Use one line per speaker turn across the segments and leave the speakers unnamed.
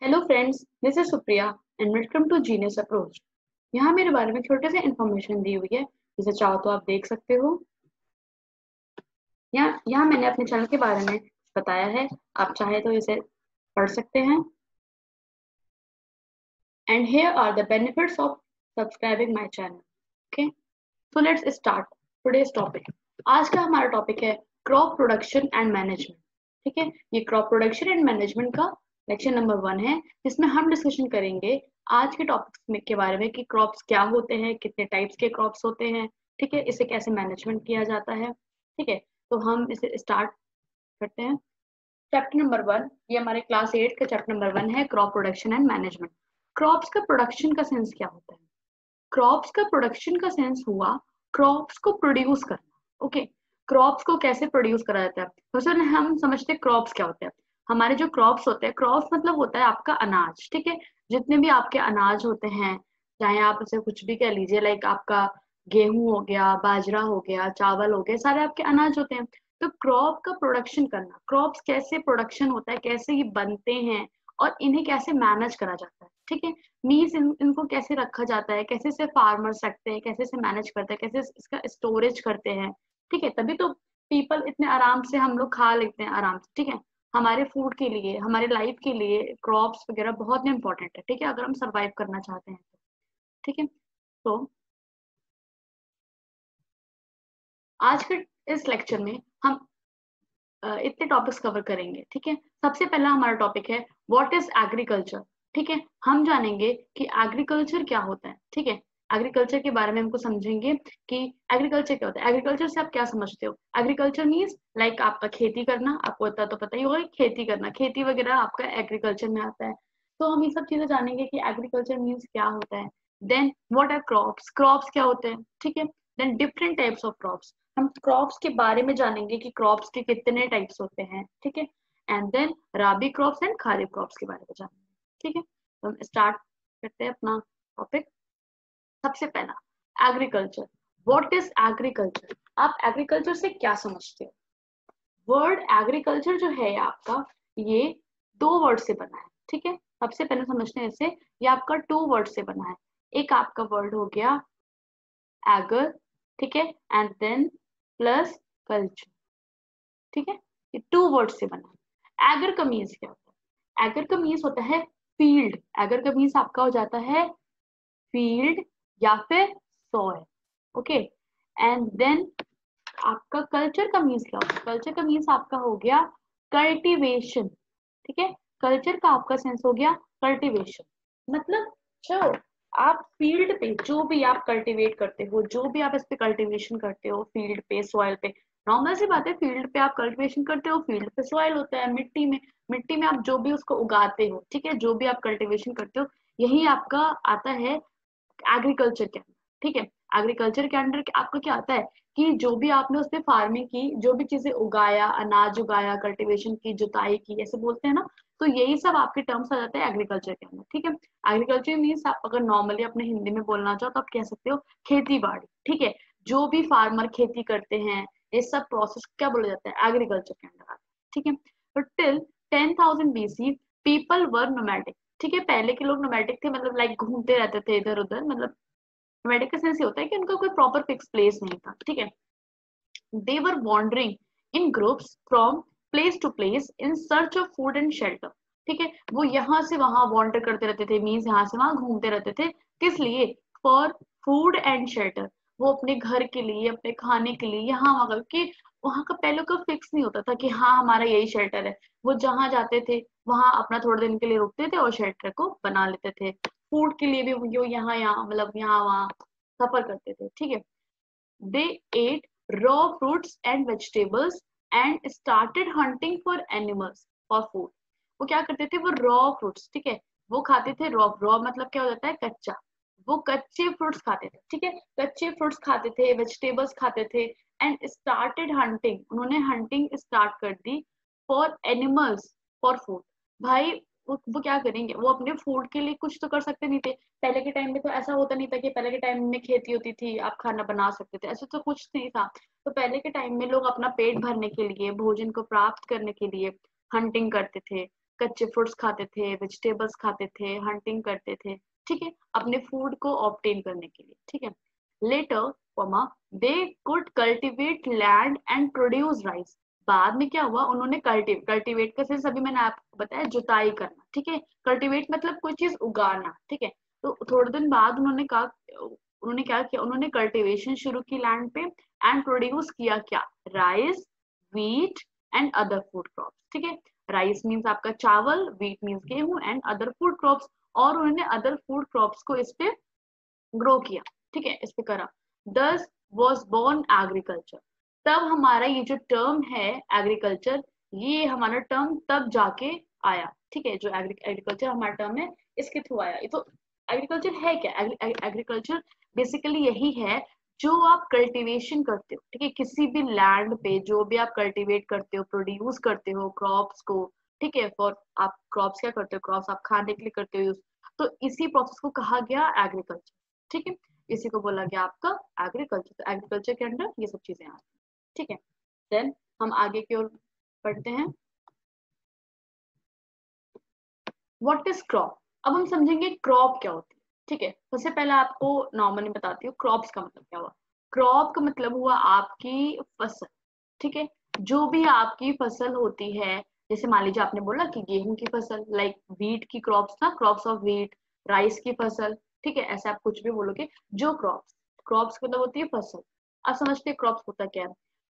Hello friends, this is Supriya and welcome to genius approach. यहाँ मेरे बारे में छोटे से इन्फॉर्मेशन दी हुई है, जिसे चाहो तो आप देख सकते हो। यहाँ मैंने अपने चैनल के बारे में बताया है, आप चाहे तो इसे पढ़ सकते हैं। And here are the benefits of subscribing my channel. Okay, so let's start today's topic. आज का हमारा टॉपिक है क्रॉप प्रोडक्शन एंड मैनेजमेंट। ठीक है, ये क्रॉप प्रोडक्शन एंड मैनेजमेंट का लेक्चर नंबर 1 है, जिसमें हम डिस्कशन करेंगे आज के टॉपिक्स में के बारे में कि क्रॉप्स क्या होते हैं, कितने टाइप्स के क्रॉप्स होते हैं, ठीक है, इसे कैसे मैनेजमेंट किया जाता है। ठीक है, तो हम इसे स्टार्ट करते हैं। चैप्टर नंबर 1, ये हमारे क्लास 8 का चैप्टर नंबर 1 है, crop production and management. Crops का प्रोडक्शन का सेंस क्या होता है? क्रॉप्स का प्रोडक्शन का सेंस हुआ क्रॉप्स को प्रोड्यूस करना। ओके, क्रॉप्स को कैसे प्रोड्यूस करा जाता है? सबसे पहले हम समझते हैं क्रॉप्स क्या होते हैं। हमारे जो क्रॉप्स होते हैं, क्रॉप्स मतलब होता है आपका अनाज। ठीक है, जितने भी आपके अनाज होते हैं, चाहे आप उसे कुछ भी कह लीजिए, लाइक आपका गेहूं हो गया, बाजरा हो गया, चावल हो गया, सारे आपके अनाज होते हैं। तो क्रॉप का प्रोडक्शन करना, क्रॉप्स कैसे प्रोडक्शन होता है, कैसे ये बनते हैं और इन्हें कैसे मैनेज करा जाता है। ठीक है, मीन्स इनको कैसे रखा जाता है, कैसे से फार्मर्स रखते हैं, कैसे से मैनेज करते हैं, कैसे इसका स्टोरेज करते हैं। ठीक है, तभी तो पीपल इतने आराम से हम लोग खा लेते हैं आराम से। ठीक है, हमारे फूड के लिए, हमारे लाइफ के लिए क्रॉप्स वगैरह बहुत इंपॉर्टेंट है। ठीक है, अगर हम सरवाइव करना चाहते हैं तो। ठीक है, तो आज के इस लेक्चर में हम इतने टॉपिक्स कवर करेंगे। ठीक है, सबसे पहला हमारा टॉपिक है व्हाट इज एग्रीकल्चर। ठीक है, हम जानेंगे कि एग्रीकल्चर क्या होता है। ठीक है, एग्रीकल्चर के बारे में हमको समझेंगे कि एग्रीकल्चर क्या होता है। एग्रीकल्चर से आप क्या समझते हो? एग्रीकल्चर मीन्स लाइक आपका खेती करना, आपको इतना तो पता ही होगा कि खेती करना, खेती वगैरह आपका एग्रीकल्चर में आता है। तो हम ये सब चीजें जानेंगे कि एग्रीकल्चर मीन्स क्या होता है। Then what are crops, crops क्या होते हैं। ठीक है, then different types of crops, हम क्रॉप्स के बारे में जानेंगे कि क्रॉप्स के कितने टाइप्स होते हैं। ठीक है, and then rabi crops and kharif crops के बारे में जानेंगे। ठीक है, तो हम स्टार्ट करते हैं अपना टॉपिक। सबसे पहला एग्रीकल्चर। What is agriculture? आप एग्रीकल्चर से क्या समझते हो? वर्ड एग्रीकल्चर जो है आपका, ये 2 वर्ड से बना है। ठीक है, सबसे पहले समझते हैं इसे। ये आपका 2 वर्ड से बना है। एक आपका वर्ड हो गया एगर, ठीक है, एंड देन प्लस कल्चर। ठीक है, ये 2 वर्ड से बना है। एगर का मीन्स क्या होता है? एगर का मीन्स होता है फील्ड। एगर का मीन्स आपका हो जाता है फील्ड या फिर सॉइल। ओके, एंड देन आपका कल्चर का मीन्स क्या होता है? कल्चर का मीन्स आपका हो गया कल्टीवेशन। ठीक है, कल्चर का आपका सेंस हो गया कल्टीवेशन। मतलब जो आप फील्ड पे जो भी आप कल्टीवेट करते हो, जो भी आप इस पे कल्टीवेशन करते हो, फील्ड पे, सॉइल पे, नॉर्मल सी बात है, फील्ड पे आप कल्टीवेशन करते हो, फील्ड पे सॉइल होता है, मिट्टी में। मिट्टी में आप जो भी उसको उगाते हो, ठीक है, जो भी आप कल्टीवेशन करते हो, यही आपका आता है एग्रीकल्चर के अंदर। ठीक है, एग्रीकल्चर के अंडर आपका क्या आता है कि जो भी आपने उसमें फार्मिंग की, जो भी चीजें उगाया, अनाज उगाया, कल्टीवेशन की, जुताई की, ऐसे बोलते हैं ना, तो यही सब आपके टर्म्स आ जाते हैं एग्रीकल्चर के अंदर। ठीक है, एग्रीकल्चर मीन्स आप अगर नॉर्मली अपने हिंदी में बोलना चाहो तो आप कह सकते हो खेती बाड़ी। ठीक है, जो भी फार्मर खेती करते हैं, ये सब प्रोसेस क्या बोला जाता है? एग्रीकल्चर के अंदर आता है। ठीक है, तो till 10,000 BC people were nomadic. ठीक है, पहले के लोग नोमैडिक थे, मतलब लाइक घूमते रहते थे इधर उधर। मतलब नोमैडिक का सेंस ये होता है कि उनका कोई प्रॉपर फिक्स प्लेस नहीं था। ठीक है, they were wandering in groups from place to place in search of food and shelter। ठीक है, वो यहाँ से वहां वॉन्डर करते रहते थे, मीन्स यहाँ से वहां घूमते रहते थे। किस लिए? For food and shelter. वो अपने घर के लिए, अपने खाने के लिए यहाँ वहां, क्योंकि वहां का पहले का फिक्स नहीं होता था कि हाँ हमारा यही शेल्टर है। वो जहाँ जाते थे वहां अपना थोड़े दिन के लिए रुकते थे और शेल्टर को बना लेते थे। फूड के लिए भी वो यहाँ यहाँ मतलब यहाँ वहाँ सफर करते थे। ठीक है, they ate raw fruits and vegetables and started hunting for animals for food। वो क्या करते थे? वो रॉ फ्रूट्स, ठीक है, वो खाते थे। रॉ, रॉ मतलब क्या हो जाता है? कच्चा। वो कच्चे फ्रूट्स खाते थे। ठीक है, कच्चे फ्रूट्स खाते थे, वेजिटेबल्स खाते थे, एंड स्टार्टेड हंटिंग, उन्होंने हंटिंग स्टार्ट कर दी फॉर एनिमल्स, फॉर फूड। भाई वो क्या करेंगे? वो अपने फूड के लिए कुछ तो कर सकते नहीं थे। पहले के टाइम में तो ऐसा होता नहीं था कि पहले के टाइम में खेती होती थी आप खाना बना सकते थे, ऐसा तो कुछ नहीं था। तो पहले के टाइम में लोग अपना पेट भरने के लिए, भोजन को प्राप्त करने के लिए हंटिंग करते थे, कच्चे फ्रूट्स खाते थे, वेजिटेबल्स खाते थे, हंटिंग करते थे, ठीक है, अपने फूड को ऑब्टेन करने के लिए, ठीक है। Later comma they could cultivate land and produce rice. बाद में क्या हुआ, उन्होंने कल्टिवेट का सेंस अभी मैंने आपको बताया, जुताई करना, ठीक है। कल्टिवेट मतलब कोई चीज उगाना, ठीक है। तो थोड़े दिन बाद उन्होंने कहा, उन्होंने क्या किया, उन्होंने कल्टिवेशन शुरू की लैंड पे एंड प्रोड्यूस किया क्या, rice, wheat and other food crops, ठीक है। राइस मीन्स आपका चावल, व्हीट मीन्स गेहूं एंड अदर फूड क्रॉप्स, और उन्होंने अदर फूड क्रॉप्स को इस पे ग्रो किया, ठीक है, इस पे करा। दस वॉज बोर्न एग्रीकल्चर। तब हमारा ये जो टर्म है एग्रीकल्चर, ये हमारा टर्म तब जाके आया, ठीक है। जो एग्रीकल्चर हमारा टर्म है, इसके थ्रू आया। ये तो एग्रीकल्चर है क्या, एग्रीकल्चर बेसिकली यही है जो आप कल्टीवेशन करते हो, ठीक है, किसी भी लैंड पे जो भी आप कल्टीवेट करते हो, प्रोड्यूस करते हो क्रॉप्स को, ठीक है। फॉर आप क्रॉप्स क्या करते हो, क्रॉप्स आप खाने के लिए करते हो यूज, तो इसी प्रोसेस को कहा गया एग्रीकल्चर, ठीक है। इसी को बोला गया आपका एग्रीकल्चर। तो एग्रीकल्चर के अंडर ये सब चीजें आती हैं, ठीक है। देन हम आगे की ओर पढ़ते हैं। What is crop. अब हम समझेंगे क्रॉप क्या होती है, ठीक है। सबसे पहले आपको नॉर्मली बताती हूँ क्रॉप्स का मतलब क्या हुआ। क्रॉप का मतलब हुआ आपकी फसल, ठीक है। जो भी आपकी फसल होती है, जैसे मान लीजिए आपने बोला कि गेहूं की फसल, लाइक व्हीट की क्रॉप्स ना, क्रॉप्स ऑफ व्हीट, राइस की फसल, ठीक है, ऐसे आप कुछ भी बोलोगे। जो क्रॉप्स, क्रॉप्स मतलब होती है फसल। अब समझते हैं क्रॉप्स होता क्या है।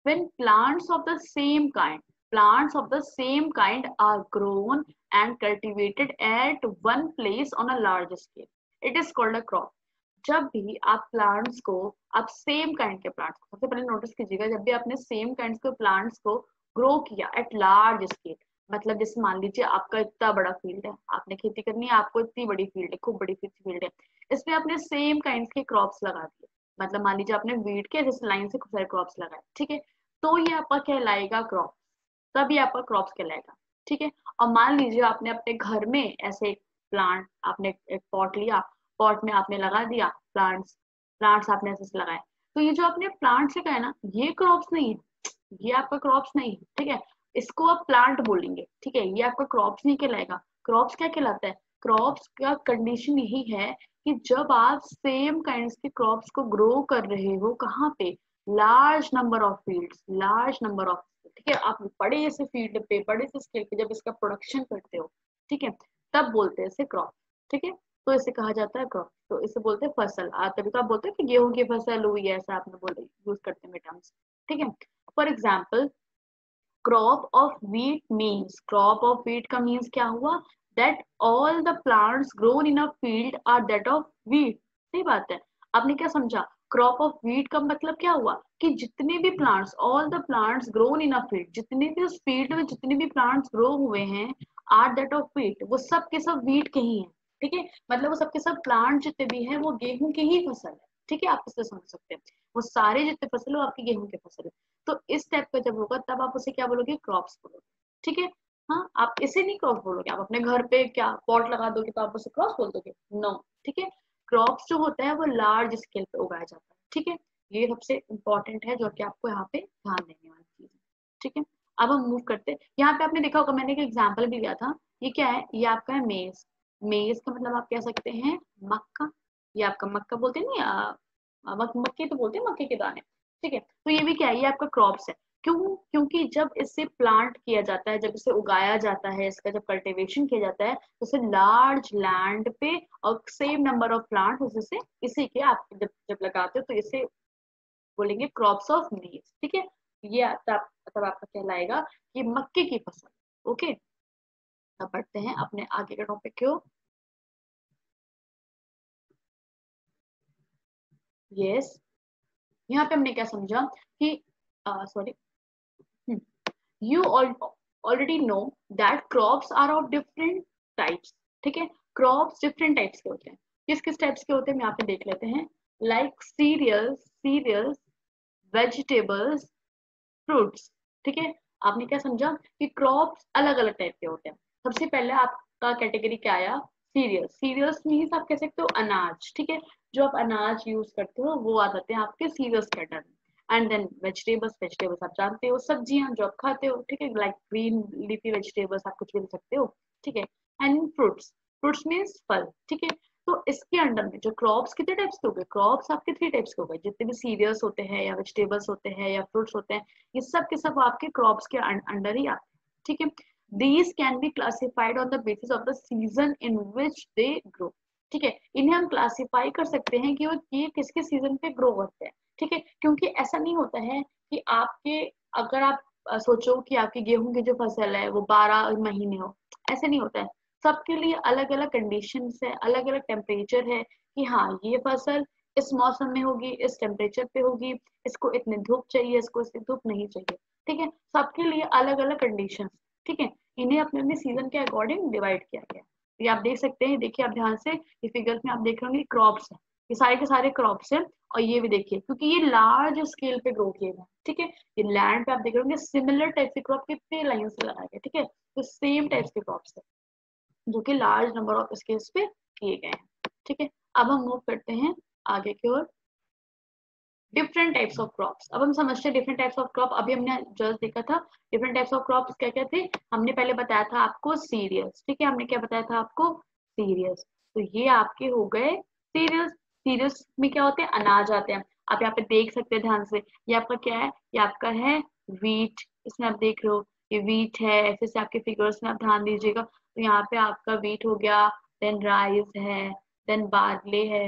When plants of the same kind, plants of the same kind are grown and cultivated at one place on a large scale. It is called a crop. जब भी आप प्लांट्स को, आप सेम काइंड के plants को, सबसे पहले notice कीजिएगा, जब भी आपने सेम काइंड के प्लांट्स को ग्रो किया एट लार्ज स्केल, मतलब जैसे मान लीजिए आपका इतना बड़ा फील्ड है, आपने खेती करनी है, आपको इतनी बड़ी फील्ड है, खूब बड़ी फील्ड है, इसमें आपने सेम काइंड के क्रॉप्स लगा दिए, मतलब मान लीजिए आपने वीट के जैसे लाइन से खूब सारे क्रॉप्स लगाए, ठीक है, तो ये आपका कहलाएगा क्रॉप, तभी आपका क्रॉप्स कहलाएगा, ठीक है। और मान लीजिए आपने अपने घर में ऐसे एक प्लांट, आपने एक पॉट लिया, पॉट में आपने लगा दिया प्लांट्स, प्लांट्स आपने ऐसे लगाए, तो ये जो आपने प्लांट्स लगाए ना, ये क्रॉप्स नहीं है, ये आपका क्रॉप्स नहीं है, ठीक है। इसको आप प्लांट बोलेंगे, ठीक है, ये आपका क्रॉप्स नहीं कहलाएगा। क्रॉप्स क्या कहलाता है, क्रॉप्स का कंडीशन यही है कि जब आप सेम काइंड्स के क्रॉप्स को ग्रो कर रहे हो, कहाँ पे, large number of fields, large number of, ठीक है, आप बड़े से फील्ड पे, बड़े से स्केल पे जब इसका प्रोडक्शन करते हो, ठीक है, तब बोलते हैं इसे क्रॉप, ठीक है। तो इसे कहा जाता है क्रॉप, तो इसे बोलते हैं फसल। तभी तो आप बोलते हैं कि गेहूं की फसल हुई है, ऐसा आपने बोले, यूज करते हैं टर्म्स, ठीक है। For example crop of wheat means, crop of wheat का मीन्स क्या हुआ, that all the plants grown in a field are that of wheat. सही बात है, आपने क्या समझा, क्रॉप ऑफ व्हीट का मतलब क्या हुआ कि जितने भी plants, all the plants grown in a field, जितने भी उस फील्ड में जितने भी प्लांट्स ग्रो हुए हैं, आर दैट ऑफ व्हीट, वो सब के सब व्हीट के ही हैं, ठीक है। मतलब वो सब के सब प्लांट जितने भी हैं वो गेहूं की ही फसल है, ठीक है, आप इससे समझ सकते हैं, वो सारे जितने फसल है वो आपकी गेहूं की फसल है। तो इस टाइप का जब होगा तब आप उसे क्या बोलोगे, क्रॉप्स बोलोगे, ठीक है। हाँ, आप इसे नहीं क्रॉप बोलोगे, आप अपने घर पे क्या पॉट लगा दोगे तो आप उसे क्रॉप बोल दोगे, नो, ठीक है। क्रॉप्स जो होता है वो लार्ज स्केल पे उगाया जाता है, ठीक है। ये सबसे इंपॉर्टेंट है जो कि आपको यहाँ पे ध्यान देने वाली चीज है, ठीक है। अब हम मूव करते हैं, यहाँ पे आपने देखा होगा मैंने एक एग्जाम्पल भी दिया था, ये क्या है, ये आपका है मेज। मेज का मतलब आप कह सकते हैं मक्का, ये आपका मक्का बोलते हैं ना, मक्के तो बोलते हैं, मक्के के दाने, ठीक है। तो ये भी क्या है, ये आपका क्रॉप्स है। क्यों, क्योंकि जब इसे प्लांट किया जाता है, जब इसे उगाया जाता है, इसका जब कल्टीवेशन किया जाता है, तो इसे लार्ज लैंड पे और सेम नंबर ऑफ प्लांट उसे इसी के आप जब जब लगाते हो तो इसे बोलेंगे क्रॉप्स ऑफ मेज, ठीक है। ये तब आपका कहलाएगा कि मक्के की फसल, ओके। अब बढ़ते हैं अपने आगे के टॉपिक की ओर। यस, यहाँ पे हमने क्या समझा कि sorry, you already know that crops are of different types, ठीक है। क्रॉप्स डिफरेंट टाइप्स के होते हैं, किस किस टाइप्स के होते हैं हम यहाँ पे देख लेते हैं, लाइक सीरियल्स, वेजिटेबल्स, फ्रूट्स, ठीक है। आपने क्या समझा कि क्रॉप्स अलग अलग टाइप के होते हैं। सबसे पहले आपका कैटेगरी क्या आया, सीरियल्स। सीरियल्स मीन्स आप कह सकते हो अनाज, ठीक है, जो आप अनाज यूज करते हो वो आ जाते हैं आपके cereals category. And then vegetables, vegetables आप जानते हो, सब्जियां जो आप खाते हो, ठीक है, लाइक ग्रीन लीफी वेजिटेबल्स आप कुछ भी ले सकते हो, ठीक है। एंड फ्रूट्स, फ्रूट्स मीन्स फल, ठीक है। तो इसके अंडर में जो क्रॉप्स कितने टाइप्स के हो गए, क्रॉप्स आपके 3 टाइप्स के हो गए, जितने भी सीरियल्स होते हैं या वेजिटेबल्स होते हैं या फ्रूट्स होते हैं, ये सब के सब आपके क्रॉप्स के अंडर ही आते हैं, ठीक है। These can be classified on the basis of the season in which they grow, ठीक है। इन्हें हम क्लासीफाई कर सकते हैं कि वो ये किसके सीजन पे ग्रो करते हैं, ठीक है। क्योंकि ऐसा नहीं होता है कि आपके, अगर आप सोचो कि आपकी गेहूं की जो फसल है वो 12 महीने हो, ऐसा नहीं होता है। सबके लिए अलग अलग कंडीशन है, अलग अलग टेम्परेचर है कि हाँ ये फसल इस मौसम में होगी, इस टेम्परेचर पे होगी, इसको इतनी धूप चाहिए, इसको इतनी धूप नहीं चाहिए, ठीक है। सबके लिए अलग अलग कंडीशन, ठीक है। इन्हें अपने अपने सीजन के अकॉर्डिंग डिवाइड किया गया। ये आप देख सकते हैं, देखिए आप ध्यान से, ये फिगर्स में आप देख रहे होंगे क्रॉप्स है, ये सारे के सारे क्रॉप्स हैं। और ये भी देखिए, क्योंकि ये लार्ज स्केल पे ग्रो किए गए, ठीक है। ये लैंड पे आप देख रहे होंगे सिमिलर टाइप के क्रॉप कितने लाइन से लगाए गए, ठीक है। तो सेम टाइप्स के क्रॉप्स है जो कि लार्ज नंबर ऑफ स्केल्स पे किए गए हैं, ठीक है। अब हम मूव करते हैं आगे की ओर, डिफरेंट टाइप्स ऑफ क्रॉप्स। अब हम समझते हैं डिफरेंट टाइप्स ऑफ क्रॉप। अभी हमने जस्ट देखा था डिफरेंट टाइप्स ऑफ क्रॉप्स क्या क्या थे। हमने पहले बताया था आपको सीरियल्स, ठीक है। हमने क्या बताया था आपको, सीरियल्स। तो ये आपके हो गए सीरियल्स। सीरियल्स में क्या होते हैं, अनाज आते हैं। आप यहाँ पे देख सकते हैं ध्यान से, ये आपका क्या है, ये आपका है वीट। इसमें आप देख रहे हो ये वीट है, ऐसे से आपके फिगर्स में आप ध्यान दीजिएगा। तो यहाँ पे आपका वीट हो गया, देन राइस है, देन बार्ले है,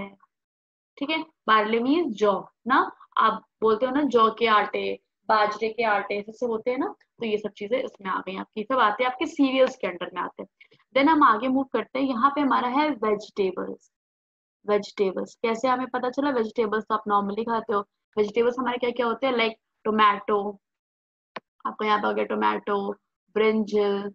ठीक है। बार्ले मीन्स जौ ना, आप बोलते हो ना जौ के आटे, बाजरे के आटे जैसे होते हैं ना, तो ये सब चीजें इसमें आ गई आपकी, सब आते हैं आपके सीरियल्स के अंडर में आते हैं। देन हम आगे मूव करते हैं, यहाँ पे हमारा है वेजिटेबल्स। वेजिटेबल्स कैसे हमें पता चला, वेजिटेबल्स तो आप नॉर्मली खाते हो। वेजिटेबल्स हमारे क्या क्या होते हैं, लाइक टोमेटो, आपको यहाँ पे हो गया टोमेटो, ब्रिंजल,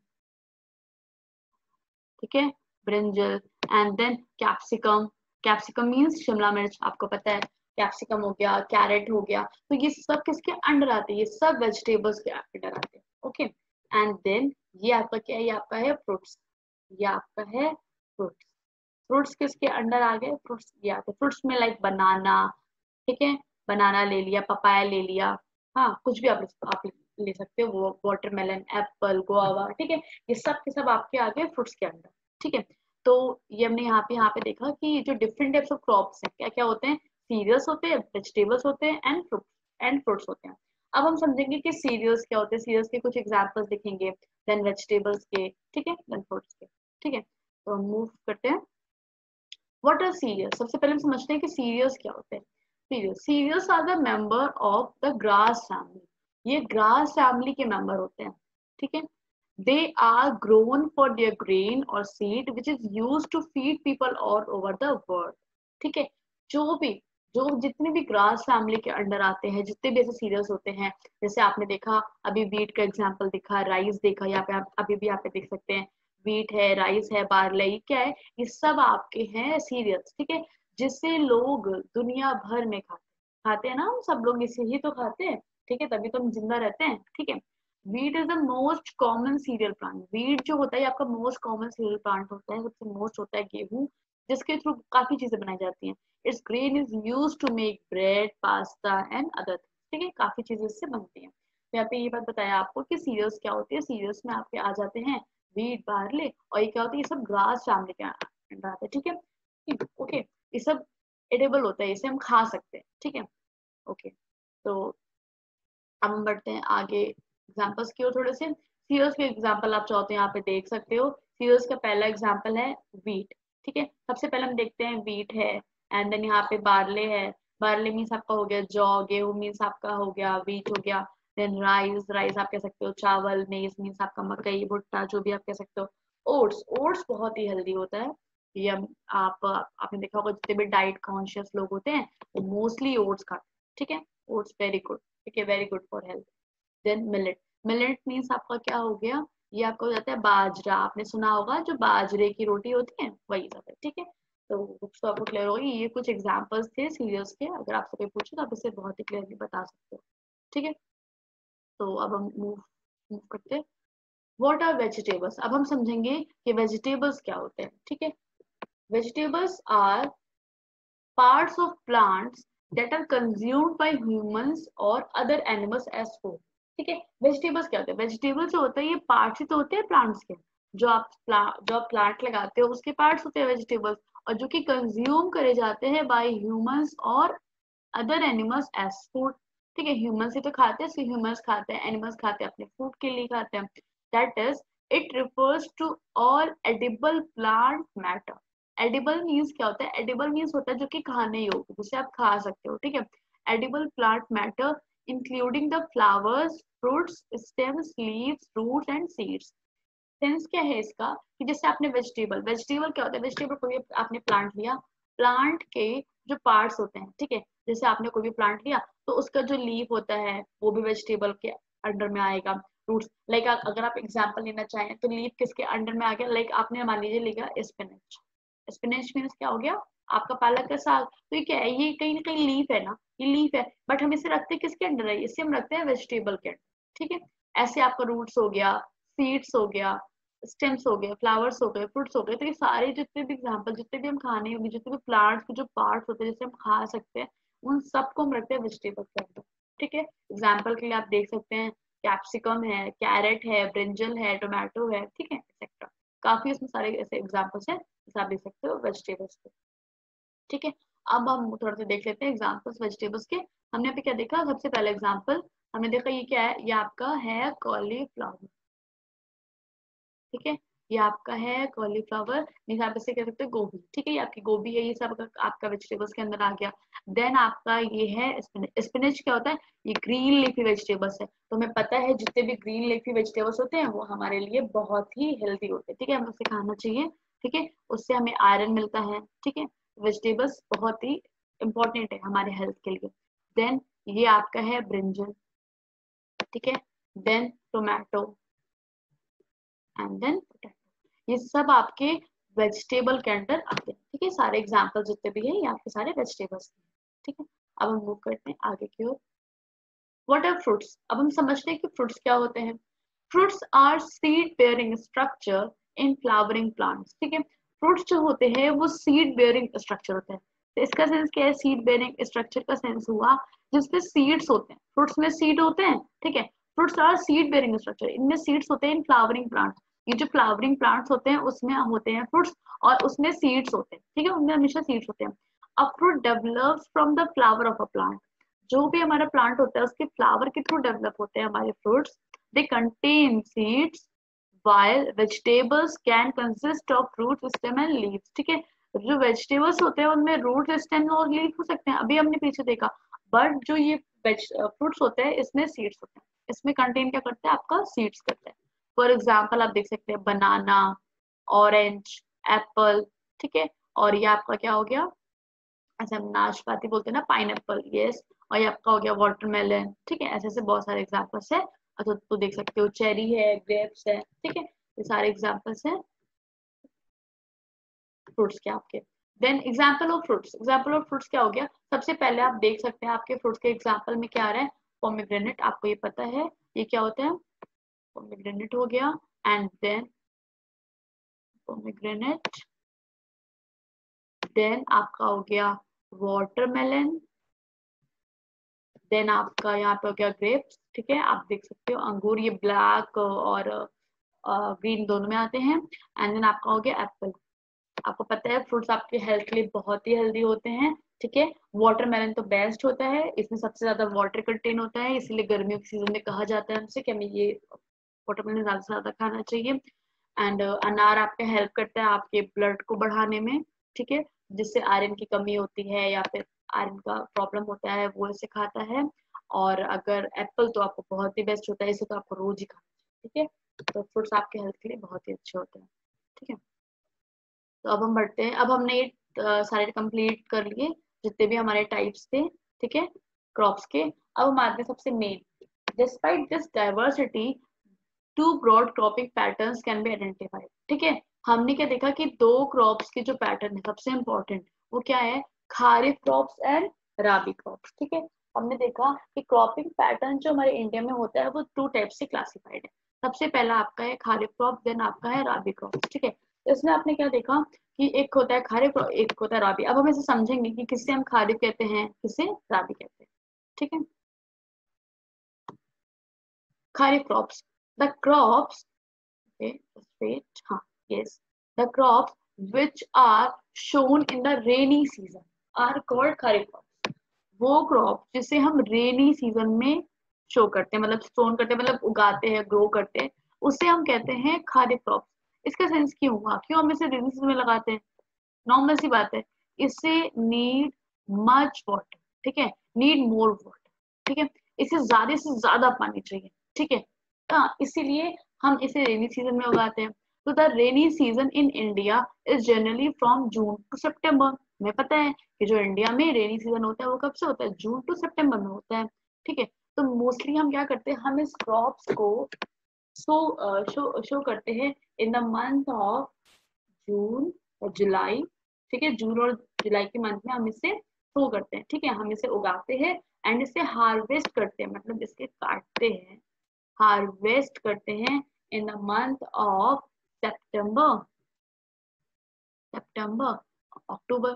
ठीक है, brinjal. And then capsicum, capsicum means शिमला मिर्च, आपको पता है। कैप्सिकम हो गया, कैरेट हो गया, तो ये सब किसके अंडर आते हैं, ये सब वेजिटेबल्स के अंडर आते हैं, ओके। एंड देन ये आपका क्या है, ये आपका है फ्रूट्स, ये आपका है फ्रूट्स। फ्रूट्स किसके अंडर आ गए, फ्रूट्स ये आते हैं। फ्रूट्स में लाइक बनाना, ठीक है, बनाना ले लिया, पपाया ले लिया, हाँ कुछ भी आप ले सकते हो, वो वाटरमेलन, एप्पल, गुआवा, ठीक है। ये सब के सब आपके आ गए फ्रूट्स के अंदर, ठीक है। तो ये हमने यहाँ पे देखा कि जो डिफरेंट टाइप्स ऑफ क्रॉप्स हैं क्या क्या होते हैं, सीरियल्स होते हैं, वेजिटेबल्स होते हैं, एंड फ्रूट्स होते हैं। अब हम समझेंगे कि सीरियल्स क्या होते हैं, सीरियल्स के कुछ एग्जाम्पल्स दिखेंगे, देन वेजिटेबल्स के, ठीक है, देन फ्रूट्स के, ठीक है। तो हम मूव करते हैं, व्हाट आर सीरियल्स। सबसे पहले हम समझते हैं कि सीरियल्स क्या होते हैं। Cereals are the member of the grass family, ये ग्रास फैमिली के मेंबर होते हैं, ठीक है। They are grown for their grain और seed which is used to feed people all over the world, ठीक है। जो भी, जो जितने भी ग्रास फैमिली के अंडर आते हैं, जितने भी ऐसे सीरियल्स होते हैं, जैसे आपने देखा अभी वीट का एग्जांपल दिखा, राइस देखा, यहाँ पे आप अभी भी यहाँ पे देख सकते हैं वीट है, राइस है, बार्ले, क्या है, ये सब आपके हैं सीरियल्स, ठीक है। जिससे लोग दुनिया भर में खाते हैं ना, हम सब लोग इसे ही तो खाते हैं, ठीक है, तभी तो हम जिंदा रहते हैं, ठीक है। Wheat is the most common serial plant. Wheat जो होता है आपका मोस्ट कॉमन सीरियल प्लांट होता है, सबसे मोस्ट होता है गेहूं, जिसके थ्रू काफी चीजें बनाई जाती हैं। Its grain is use to make bread, pasta and other, ठीक है, काफी चीजें इससे बनती हैं। तो यहाँ पे ये बात बताया आपको कि सीरियल्स क्या होती है, सीरियल्स में आपके आ जाते हैं वीट, बार्ले, और ये क्या होता है, ये सब ग्रास फैमिली के अंडर आते हैं, ठीक है, ओके। ये सब एडेबल होता है, इसे हम खा सकते हैं, ठीक है, ओके। तो अब हम बढ़ते हैं आगे एग्जांपल्स की ओर थोड़े से। सीरियल्स के एग्जांपल आप चाहते हैं यहाँ पे देख सकते हो। सीरियल्स का पहला एग्जांपल है वीट, ठीक है। सबसे पहले हम देखते हैं वीट है, एंड देन यहाँ पे बार्ले है। बार्ले मीन्स आपका हो गया जौ, गेहूं मीन्स आपका हो गया वीट हो गया। देन राइस, राइस आप कह सकते हो चावल, मेज मीन्स आपका मकई, भुट्टा, जो भी आप कह सकते हो। ओट्स, ओट्स बहुत ही हेल्दी होता है। ये आपने देखा होगा जितने भी डाइट कॉन्शियस लोग होते हैं वो मोस्टली ओट्स खाते हैं, ठीक है। ओट्स वेरी गुड, ठीक है, very good for health. Then millet, millet means आपका क्या हो गया, ये आपका हो जाता है बाजरा। आपने सुना होगा जो बाजरे की रोटी होती है वही सब है, ठीक है। तो बुक्स तो आपको क्लियर होगी। ये कुछ एग्जांपल्स थे सीरियल्स के, अगर आपसे कोई पूछे तो आप इसे बहुत ही क्लियरली बता सकते हो, ठीक है। तो अब हम मूव मूव करते हैं, व्हाट आर वेजिटेबल्स। अब हम समझेंगे कि वेजिटेबल्स क्या होते हैं, ठीक है। Vegetables are parts of plants that are consumed by humans or other animals as food, ठीक है। वेजिटेबल्स क्या होते हैं, वेजिटेबल्स जो होते हैं ये पार्ट्स ही तो होते हैं प्लांट्स के, जो आप प्लांट लगाते हो उसके पार्ट्स होते हैं वेजिटेबल्स, और जो कि कंज्यूम करे जाते हैं बाय ह्यूमंस और अदर एनिमल्स एज फूड। ठीक है, ह्यूमंस ही तो खाते हैं, ह्यूमंस खाते हैं, एनिमल्स खाते हैं, अपने फूड के लिए खाते हैं। That is it refers to all edible plant matter. Edible means क्या होता है? एडिबल मीन्स होता है जो कि खाने योग्य, जिसे आप खा सकते हो। ठीक है, edible plant matter including the flowers, fruits, stems, leaves, roots and seeds. Sense क्या है इसका कि जैसे आपने वेजिटेबल, वेजिटेबल क्या होता है? वेजिटेबल कोई आपने प्लांट लिया, प्लांट के जो पार्ट्स होते हैं, ठीक है, जैसे आपने कोई भी प्लांट लिया तो उसका जो लीफ होता है वो भी वेजिटेबल के अंडर में आएगा। रूट्स, लाइक अगर आप एग्जांपल लेना चाहें तो लीफ किसके अंडर में आ गया? लाइक आपने मान लीजिए लिखा स्पिनच, स्पिनच मीन्स क्या हो गया? आपका पालक का साग। तो ये क्या है? ये कहीं ना कहीं लीफ है ना, ये लीफ है, बट हम इसे रखते किसके अंडर है? इसे हम रखते हैं वेजिटेबल के अंडर। ठीक है, ऐसे आपका रूट्स हो गया, सीड्स हो गया, स्टेम्स हो गए, फ्लावर्स हो गए, फ्रूट्स हो गए। तो ये सारे जितने भी एग्जाम्पल, जितने भी हम खाने होंगे, जितने भी प्लांट्स के जो पार्ट्स होते हैं जिसे हम खा सकते हैं, उन सबको हम रखते हैं वेजिटेबल के अंदर। ठीक है, एग्जाम्पल के लिए आप देख सकते हैं कैप्सिकम है, कैरेट है, ब्रिंजल है, टोमेटो है, ठीक है, एक्सेट्रा। काफी इसमें सारे ऐसे एग्जाम्पल्स हैं जैसे आप देख सकते हो वेजिटेबल्स के। ठीक है, अब हम थोड़ा सा देख लेते हैं एग्जाम्पल्स वेजिटेबल्स के। हमने अभी क्या देखा? सबसे पहला एग्जाम्पल हमने देखा, ये क्या है? ये आपका है कॉलीफ्लावर। ठीक है, ये आपका है कॉलीफ्लावर, नहीं आप इसे कह सकते हैं गोभी। ठीक है, ये आपकी गोभी है, ये सब आपका वेजिटेबल्स के अंदर आ गया। देन आपका ये है स्पिनच। स्पिनच क्या होता है? ये ग्रीन लीफी वेजिटेबल्स है। तो हमें पता है जितने भी ग्रीन लीफी वेजिटेबल्स होते हैं वो हमारे लिए बहुत ही हेल्दी होते हैं। ठीक है, हमें उसे खाना चाहिए। ठीक है, उससे हमें आयरन मिलता है। ठीक है, वेजिटेबल्स बहुत ही इंपॉर्टेंट है हमारे हेल्थ के लिए। देन ये आपका है ब्रिंजल। ठीक है, then tomato and then potato. ये सब आपके वेजिटेबल के अंडर आते हैं। ठीक है, सारे एग्जाम्पल जितने भी हैं ये आपके सारे वेजिटेबल्स हैं। ठीक है, अब हम मूव करते हैं आगे की ओर। What are fruits? अब हम समझते हैं कि फ्रूट्स क्या होते हैं। Fruits are seed bearing structure in flowering plants. ठीक है, फ्रूट्स जो होते हैं वो सीड बेयरिंग स्ट्रक्चर होते हैं। तो इसका सेंस क्या है? सीड बेयरिंग स्ट्रक्चर का सेंस हुआ जिसमें सीड्स होते हैं, फ्रूट्स में सीड होते हैं। ठीक है, fruits are seed bearing structure, इनमें सीड्स होते हैं इन फ्लावरिंग प्लांट्स। ये जो फ्लावरिंग प्लांट्स होते हैं उसमें होते हैं फ्रूट्स, और उसमें सीड्स होते हैं। ठीक है, उनमें हमेशा सीड्स होते हैं। A fruit develops from the flower of a plant. जो भी हमारा प्लांट होता है उसके फ्लावर के थ्रू डेवलप होते हैं हमारे fruits. They contain seeds while vegetables can consist of root stem and leaves। ठीक है, जो वेजिटेबल्स होते हैं उनमें रूट स्टेम और लीफ हो सकते हैं, अभी हमने पीछे देखा। बट जो ये फ्रूट्स होते हैं इसमें सीड्स होते हैं, इसमें कंटेन क्या करते हैं? आपका सीड्स करते हैं। फॉर एग्जाम्पल आप देख सकते हैं बनाना, ऑरेंज, एप्पल। ठीक है, और ये आपका क्या हो गया? ऐसे हम नाशपाती बोलते हैं ना, पाइनएप्पल, यस। और ये आपका हो गया वाटरमेलन। ठीक है, ऐसे ऐसे बहुत सारे एग्जाम्पल्स है। तो देख सकते हो चेरी है, ग्रेप्स है। ठीक है, ये सारे एग्जाम्पल्स हैं फ्रूट्स के आपके। Then example of fruits, example of fruits क्या हो गया? सबसे पहले आप देख सकते हैं आपके फ्रूट्स के एग्जाम्पल में क्या आ रहा है? पोमीग्रेनेट, आपको ये पता है ये क्या होता है? पोमीग्रेनेट हो गया। एंड देन पोमीग्रेनेट, देन आपका हो गया वाटरमेलन, देन आपका यहाँ पे हो गया ग्रेप्स। ठीक है, आप देख सकते हो अंगूर, ये ब्लैक और ग्रीन दोनों में आते हैं। एंड देन आपका हो गया एप्पल। आपको पता है फ्रूट्स आपके हेल्थ के लिए बहुत ही हेल्दी होते हैं। ठीक है, वाटरमेलन तो बेस्ट होता है, इसमें सबसे ज्यादा वाटर कंटेन होता है, इसलिए गर्मियों के सीजन में कहा जाता है हमसे कि हमें ये वाटरमेलन ज्यादा से ज्यादा खाना चाहिए। एंड अनार आपका हेल्प करता है आपके ब्लड को बढ़ाने में। ठीक है, जिससे आयरन की कमी होती है या फिर आयरन का प्रॉब्लम होता है वो इसे खाता है। और अगर एप्पल तो आपको बहुत ही बेस्ट होता है, इसे तो आपको रोज ही खाना चाहिए। ठीक है, तो फ्रूट्स आपके हेल्थ के लिए बहुत ही अच्छे होते हैं। ठीक है, तो अब हम बढ़ते हैं। अब हमने ये सारे कंप्लीट कर लिए जितने भी हमारे टाइप्स थे। ठीक है, क्रॉप्स के। अब हम आते हैं सबसे main. Despite this diversity, two broad cropping patterns can be identified. ठीक है, हमने क्या देखा कि दो क्रॉप्स के जो पैटर्न है सबसे इंपॉर्टेंट वो क्या है? Kharif crops and rabi crops. ठीक है, हमने देखा कि क्रॉपिंग पैटर्न जो हमारे इंडिया में होता है वो टू टाइप से क्लासिफाइड है। सबसे पहला आपका है खारिफ क्रॉप, देन आपका है राबी क्रॉप। ठीक है, इसमें आपने क्या देखा कि एक होता है खारिफ और एक होता है राबी। अब हम इसे समझेंगे कि किसे हम खारिफ कहते हैं, किसे राबी कहते हैं। ठीक है, kharif crops, the crops okay, just wait, हाँ, yes, the crops which are shown in the rainy season are called kharif crops. वो क्रॉप जिसे हम रेनी सीजन में शो करते हैं, मतलब सोन करते हैं, मतलब उगाते हैं, ग्रो करते हैं, उसे हम कहते हैं खारिफ क्रॉप। इसका सेंस क्यों हुआ, क्यों हम इसे रेनी सीजन में लगाते हैं? नॉर्मल सी बात है, इसे नीड मच वाटर, ठीक है, नीड मोर वाटर, ठीक है, इसे ज्यादा से ज्यादा पानी चाहिए, ठीक है, हाँ, इसीलिए हम इसे रेनी सीजन में उगाते हैं। तो the rainy season in India is generally from June to September. हमें पता है कि जो इंडिया में रेनी सीजन होता है वो कब से होता है, जून टू सितंबर में होता है, ठीक है। तो मोस्टली हम क्या करते हैं, हम इस क्रॉप्स को शो करते हैं in the month of June और जुलाई, ठीक है, जून और जुलाई के मंथ में हम इसे शो करते हैं, ठीक है, हम इसे उगाते हैं एंड इसे हार्वेस्ट करते हैं, मतलब इसके काटते हैं, हार्वेस्ट करते हैं इन द मंथ ऑफ सितंबर, सितंबर, अक्टूबर,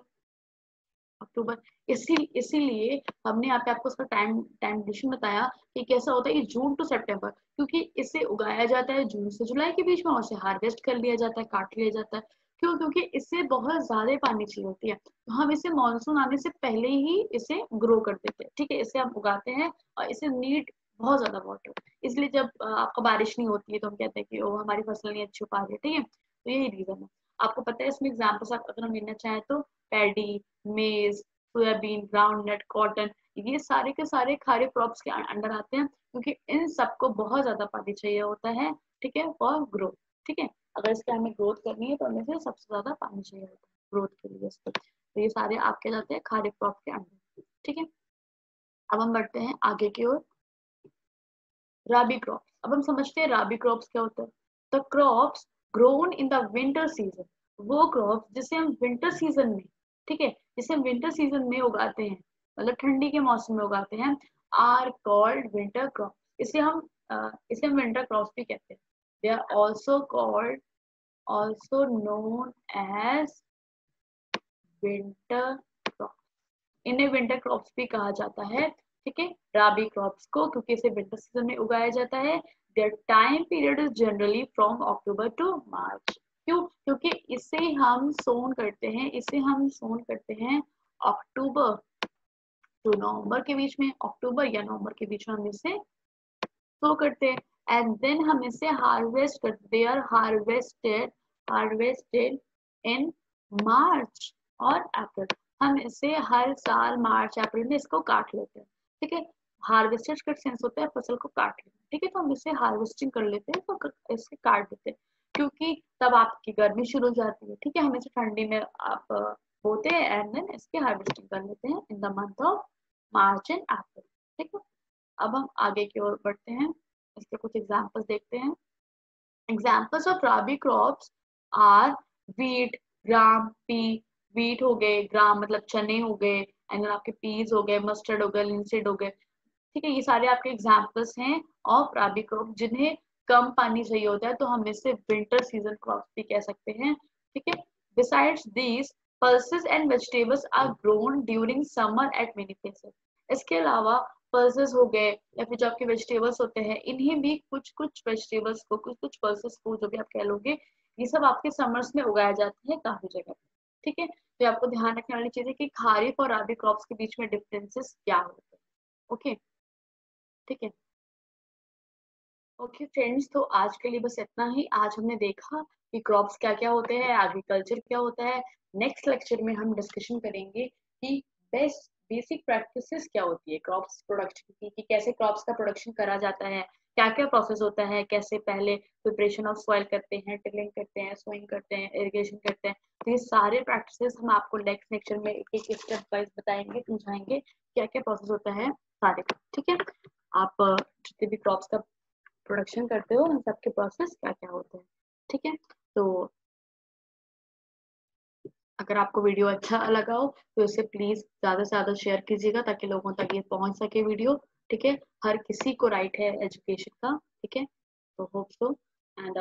अक्टूबर। इसीलिए हमने यहाँ पे आपको उसका टाइम टाइम डिविजन बताया कि कैसा होता है, ये जून टू सितंबर, क्योंकि इसे उगाया जाता है जून से जुलाई के बीच में और इसे हार्वेस्ट कर लिया जाता है, काट लिया जाता है। क्यों? क्योंकि इससे बहुत ज्यादा पानी चाहिए होती है, तो हम इसे मानसून आने से पहले ही इसे ग्रो कर देते हैं, ठीक है, इसे हम उगाते हैं और इसे नीड बहुत ज्यादा वाटर, इसलिए जब आपका बारिश नहीं होती है तो हम कहते हैं कि ओ हमारी फसल नहीं अच्छी हो पा रही है, ठीक है, तो यही रीजन है। आपको पता है इसमें एग्जाम्पल्स अगर हम लेना चाहें तो पैडी, मेज, सोयाबीन, ग्राउंडनट, कॉटन, ये सारे के सारे खारिफ क्रॉप्स के अंडर आते हैं, क्योंकि इन सबको बहुत ज्यादा पानी चाहिए होता है, ठीक है, फॉर ग्रोथ, ठीक है, अगर इसके हमें ग्रोथ करनी है तो हमें से सबसे ज्यादा पानी चाहिए होता है ग्रोथ के लिए इसको। तो ये सारे आपके जाते हैं खारिफ क्रॉप के अंडर, ठीक है। अब हम बढ़ते हैं आगे की ओर, राबी क्रॉप्स। अब हम समझते हैं राबी क्रॉप्स क्या होता है। The crops grown in the winter season, वो क्रॉप्स जिसे हम विंटर सीजन में, ठीक है, जिसे हम विंटर सीजन में उगाते हैं, मतलब ठंडी के मौसम में उगाते हैं, आर कॉल्ड विंटर क्रॉप। इसे हम विंटर क्रॉप्स भी कहते हैं। They are also called, also known as winter crop, इन्हें विंटर क्रॉप्स भी कहा जाता है, ठीक है, राबी क्रॉप्स को, क्योंकि इसे विंटर सीजन में उगाया जाता है। Their time period is generally from October to March. क्यों? क्योंकि इसे हम सोन करते हैं, इसे हम सोन करते हैं अक्टूबर टू नवंबर के बीच में, अक्टूबर या नवंबर के बीच में हम इसे सो करते हैं, एंड देन हम इसे हार्वेस्ट करते, दे आर हार्वेस्टेड इन मार्च और अप्रैल। हम इसे हर साल मार्च अप्रैल में इसको काट लेते हैं, ठीक है, हार्वेस्टेड का सेंस होता है फसल को काट लेना, ठीक है, तो हम इसे हार्वेस्टिंग कर लेते हैं, तो इसे काट देते हैं, क्योंकि तब आपकी गर्मी शुरू हो जाती है, ठीक है, हम इसे ठंडी में आप बोते हैं एंड देन इसकी हार्वेस्टिंग कर लेते हैं in the month of March and April, ठीक है। अब हम आगे की ओर बढ़ते हैं, इसके कुछ एग्जाम्पल्स देखते हैं। Examples of rabi crops are wheat, gram, pea, wheat हो गए, ग्राम मतलब चने हो गए, एंड आपके पीज हो गए, मस्टर्ड हो गए, लिंसीड हो गए, ठीक है, ये सारे आपके एग्जाम्पल्स हैं ऑफ राबी क्रॉप जिन्हें कम पानी चाहिए होता है, तो हम इसे विंटर सीजन क्रॉप्स भी कह सकते हैं, ठीक है। Besides these, pulses and vegetables are grown during summer at many places। इसके अलावा पल्सेस हो गए या फिर जो आपके वेजिटेबल्स होते हैं, इन्हें भी कुछ कुछ वेजिटेबल्स को, कुछ कुछ पल्सेस को, जो भी आप कह लोगे, ये सब आपके समर्स में उगाया जाता है काफी जगह पे, ठीक है। तो आपको ध्यान रखने वाली चीज है कि खारिफ और राबी क्रॉप्स के बीच में डिफरेंसेस क्या होते हैं, ओके, ठीक है। ओके फ्रेंड्स, तो आज के लिए बस इतना ही। आज हमने देखा कि क्रॉप्स क्या क्या होते हैं, एग्रीकल्चर क्या होता है। नेक्स्ट लेक्चर में हम डिस्कशन करेंगे कि बेस्ट बेसिक प्रैक्टिसेस क्या होती है क्रॉप्स प्रोडक्शन की, कि कैसे क्रॉप्स का प्रोडक्शन करा जाता है, क्या क्या प्रोसेस होता है, कैसे पहले प्रिपरेशन ऑफ सॉइल करते हैं, टिलिंग करते हैं, सोइंग करते हैं, इरिगेशन करते हैं। तो ये सारे प्रैक्टिसेस हम आपको नेक्स्ट लेक्चर में एक एक स्टेप वाइज बताएंगे, समझाएंगे क्या क्या प्रोसेस होता है सारे, ठीक है। आप जितने भी क्रॉप्स का प्रोडक्शन करते हो उन सबके प्रोसेस क्या क्या होते हैं, ठीक है। तो अगर आपको वीडियो अच्छा लगा हो तो इसे प्लीज ज्यादा से ज्यादा शेयर कीजिएगा, ताकि लोगों तक ये पहुंच सके वीडियो, ठीक है। हर किसी को राइट है एजुकेशन का, ठीक है। तो hope so, and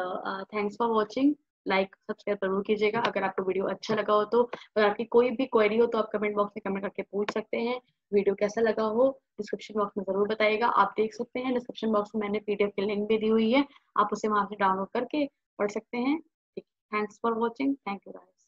thanks for watching. Like subscribe जरूर कीजिएगा अगर आपको वीडियो अच्छा लगा हो तो। अगर आपकी कोई भी क्वेरी हो तो आप कमेंट बॉक्स में कमेंट करके पूछ सकते हैं। वीडियो कैसा लगा हो डिस्क्रिप्शन बॉक्स में जरूर बताइएगा। आप देख सकते हैं डिस्क्रिप्शन बॉक्स में मैंने पीडीएफ की लिंक भी दी हुई है, आप उसे वहां से डाउनलोड करके पढ़ सकते हैं। Thanks for watching, thank you guys.